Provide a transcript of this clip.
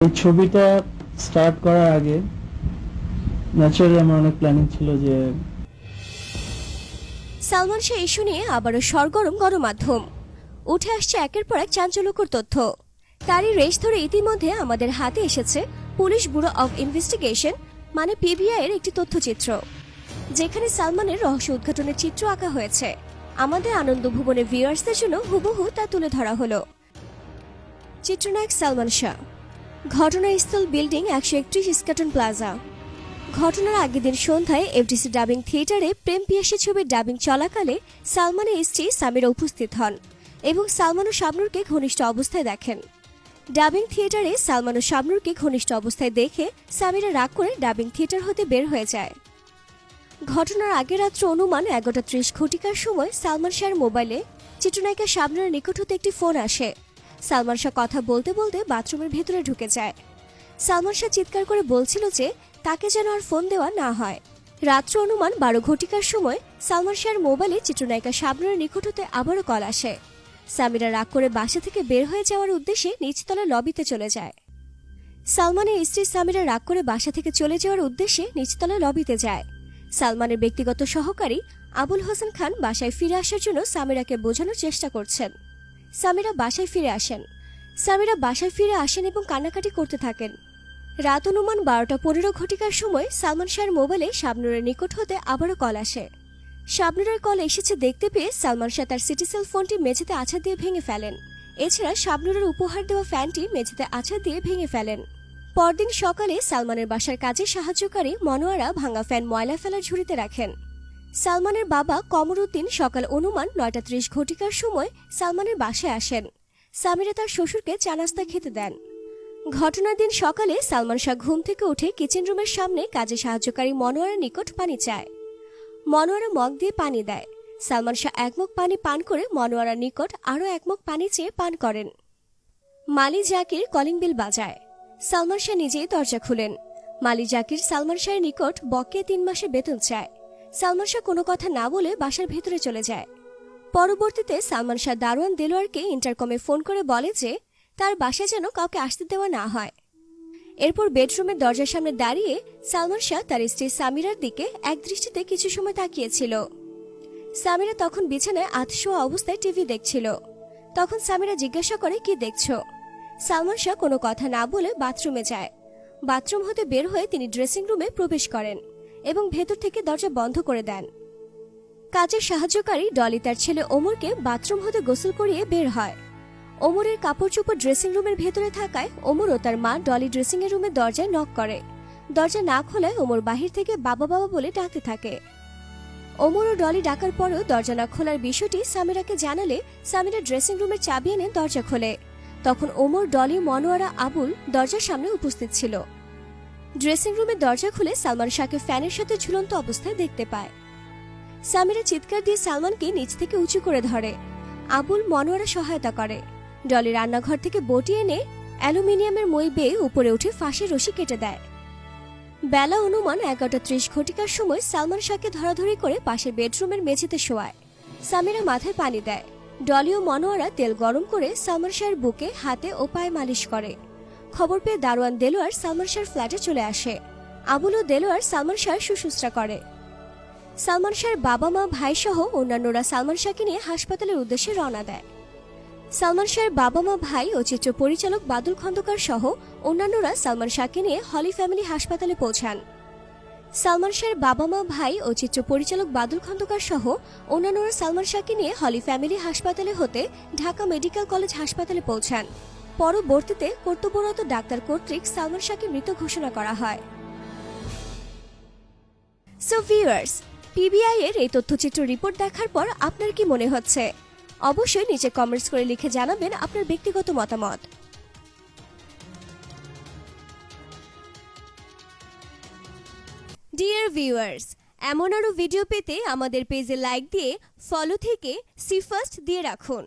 এই ছবিটা স্টার্ট করার আগে ন্যাচারালি আমার অনেক প্ল্যানিং ছিল যে সালমান শাহ ইস্যু নিয়ে আবারও সরগরম গণমাধ্যম। উঠে আসছে একের পর এক চাঞ্চল্যকর তথ্য। তারই রেশ ধরে ইতিমধ্যে আমাদের হাতে এসেছে পুলিশ ব্যুরো অব ইনভেস্টিগেশন মানে পিবিআই এর একটি তথ্যচিত্র, যেখানে সালমানের রহস্য উদ্ঘাটনের চিত্র আঁকা হয়েছে। আমাদের আনন্দ ভুবনের ভিউয়ার্সদের জন্য হুবহু তা তুলে ধরা হলো। চিত্রনায়ক সালমান শাহ, ঘটনাস্থল বিল্ডিং 131 ইস্কাটন প্লাজা। ঘটনার আগের দিন সন্ধ্যায় এফডিসি ডাবিং থিয়েটারে প্রেম পিয়াসী ছবির ডাবিং চলাকালে সালমানের স্ত্রী সামিরা উপস্থিত হন এবং সালমান ও শাবনূরকে ঘনিষ্ঠ অবস্থায় দেখেন। ডাবিং থিয়েটারে সালমান ও শাবনূরকে ঘনিষ্ঠ অবস্থায় দেখে সামিরা রাগ করে ডাবিং থিয়েটার হতে বের হয়ে যায়। ঘটনার আগের রাত্রে অনুমান 11:30 ঘটিকার সময় সালমান শাহের মোবাইলে চিত্রনায়িকা শাবনূরের নিকট হতে একটি ফোন আসে। সালমান শাহ কথা বলতে বলতে বাথরুমের ভেতরে ঢুকে যায়। সালমান শাহ চিৎকার করে বলছিল যে তাকে যেন আর ফোন দেওয়া না হয়। রাত্র অনুমান 12 ঘটিকার সময় সালমান শাহের মোবাইলে চিত্রনায়িকা শাবনূরের নিকট হতে আবারও কল আসে। সামিরা রাগ করে বাসা থেকে বের হয়ে যাওয়ার উদ্দেশ্যে নিচতলার লবিতে চলে যায়। সালমানের স্ত্রী সামিরা রাগ করে বাসা থেকে চলে যাওয়ার উদ্দেশ্যে নিচতলার লবিতে যায়। সালমানের ব্যক্তিগত সহকারী আবুল হোসেন খান বাসায় ফিরে আসার জন্য সামিরাকে বোঝানোর চেষ্টা করছেন। সামিরা বাসায় ফিরে আসেন এবং কান্নাকাটি করতে থাকেন। রাত অনুমান 12:15 ঘটিকার সময় সালমান শাহের মোবাইলে শাবনূরের নিকট হতে আবারও কল আসে। শাবনূরের কল এসেছে দেখতে পেয়ে সালমান শাহ তার সিটিসেল ফোনটি মেঝেতে আছাড় দিয়ে ভেঙে ফেলেন। এছাড়া শাবনূরের উপহার দেওয়া ফ্যানটি মেঝেতে আছাড় দিয়ে ভেঙে ফেলেন। পরদিন সকালে সালমানের বাসার কাজে সাহায্যকারী মনোয়ারা ভাঙা ফ্যান ময়লা ফেলার ঝুড়িতে রাখেন। সালমানের বাবা কমরউদ্দিন সকাল অনুমান 9:30 ঘটিকার সময় সালমানের বাসায় আসেন। সামিরা তার শ্বশুরকে চা নাস্তা খেতে দেন। ঘটনার দিন সকালে সালমান শাহ ঘুম থেকে উঠে কিচেন রুমের সামনে কাজে সাহায্যকারী মনোয়ারার নিকট পানি চায়। মনোয়ারা মগ দিয়ে পানি দেয়। সালমান শাহ এক মগ পানি পান করে মনোয়ারার নিকট আরও এক মগ পানি চেয়ে পান করেন। মালি জাকির কলিং বেল বাজায়। সালমান শাহ নিজেই দরজা খুলেন। মালি জাকির সালমান শাহের নিকট বকেয়া 3 মাসের বেতন চায়। সালমান শাহ কোনো কথা না বলে বাসার ভেতরে চলে যায়। পরবর্তীতে সালমান শাহ দারোয়ান দেলোয়ারকে ইন্টারকমে ফোন করে বলে যে তার বাসায় যেন কাউকে আসতে দেওয়া না হয়। এরপর বেডরুমের দরজার সামনে দাঁড়িয়ে সালমান শাহ তার স্ত্রী সামিরার দিকে একদৃষ্টিতে কিছু সময় তাকিয়েছিল। সামিরা তখন বিছানায় আধশোয়া অবস্থায় টিভি দেখছিল। তখন সামিরা জিজ্ঞাসা করে কি দেখছো। সালমান শাহ কোনো কথা না বলে বাথরুমে যায়। বাথরুম হতে বের হয়ে তিনি ড্রেসিং রুমে প্রবেশ করেন এবং ভেতর থেকে দরজা বন্ধ করে দেন। কাজের সাহায্যকারী ডলি তার ছেলে ওমরকে বাথরুম হতে গোসল করিয়ে বের হয়। ওমরের কাপড় চোপড় ড্রেসিং রুমের ভেতরে থাকায় ওমর ও তার মা ডলি ড্রেসিং এর রুমের দরজায় নক করে। দরজা না খোলায় ওমর বাহির থেকে বাবা বাবা বলে ডাকতে থাকে। ওমর ও ডলি ডাকার পরও দরজা না খোলার বিষয়টি সামিরাকে জানালে সামিরা ড্রেসিং রুমের চাবি এনে দরজা খোলে। তখন ওমর, ডলি, মনোয়ারা, আবুল দরজার সামনে উপস্থিত ছিল। ড্রেসিং রুমের দরজা খুলে সালমান শাহকে ফ্যানের সাথে ঝুলন্ত অবস্থায় দেখতে পায়। সামিরা চিৎকার দিয়ে সালমানকে নিচ থেকে উঁচু করে ধরে। আবুল, মনোয়ারা সহায়তা করে। ডলি রান্নাঘর থেকে বটি এনে অ্যালুমিনিয়ামের মই বেয়ে উপরে উঠে ফাঁসের রশি কেটে দেয়। বেলা অনুমান 11:30 ঘটিকার সময় সালমান শাহকে ধরাধরি করে পাশের বেডরুমের মেঝেতে শোয়ায়। সামিরা মাথায় পানি দেয়। ডলি ও মনোয়ারা তেল গরম করে সালমান শাহের বুকে, হাতে ও পায়ে মালিশ করে। খবর পেয়ে দারোয়ান দেলোয়ার সালমান শাহের ফ্ল্যাটে চলে আসে। আবুল ও দেলোয়ার সালমান শাহের শুশ্রূষা করে। সালমান শাহের বাবা মা, ভাই সহ অন্যান্যরা সালমান শাহকে নিয়ে হাসপাতালের উদ্দেশ্যে রওনা দেয়। সালমান শাহের বাবা মা, ভাই ও চিত্র পরিচালক বাদুল খন্দকার সহ অন্যান্যরা সালমান শাহকে নিয়ে হলি ফ্যামিলি হাসপাতালে পৌঁছান। সালমান শাহের বাবা মা, ভাই ও চিত্র পরিচালক বাদুল খন্দকার সহ অন্যান্যরা সালমান শাহকে নিয়ে হলি ফ্যামিলি হাসপাতালে হতে ঢাকা মেডিকেল কলেজ হাসপাতালে পৌঁছান। পরবর্তীতে কর্তব্যরত ডাক্তার কর্তৃক সালমান শাহকে মৃত ঘোষণা করা হয়। সো ভিউয়ার্স, পিবিআই এর এই তথ্যচিত্র রিপোর্ট দেখার পর আপনার কি মনে হচ্ছে? অবশ্যই নিচে কমেন্টস করে লিখে জানাবেন আপনার ব্যক্তিগত মতামত। ডিয়ার ভিউয়ার্স, এমন আরও ভিডিও পেতে আমাদের পেজে লাইক দিয়ে ফলো থেকে সি ফার্স্ট দিয়ে রাখুন।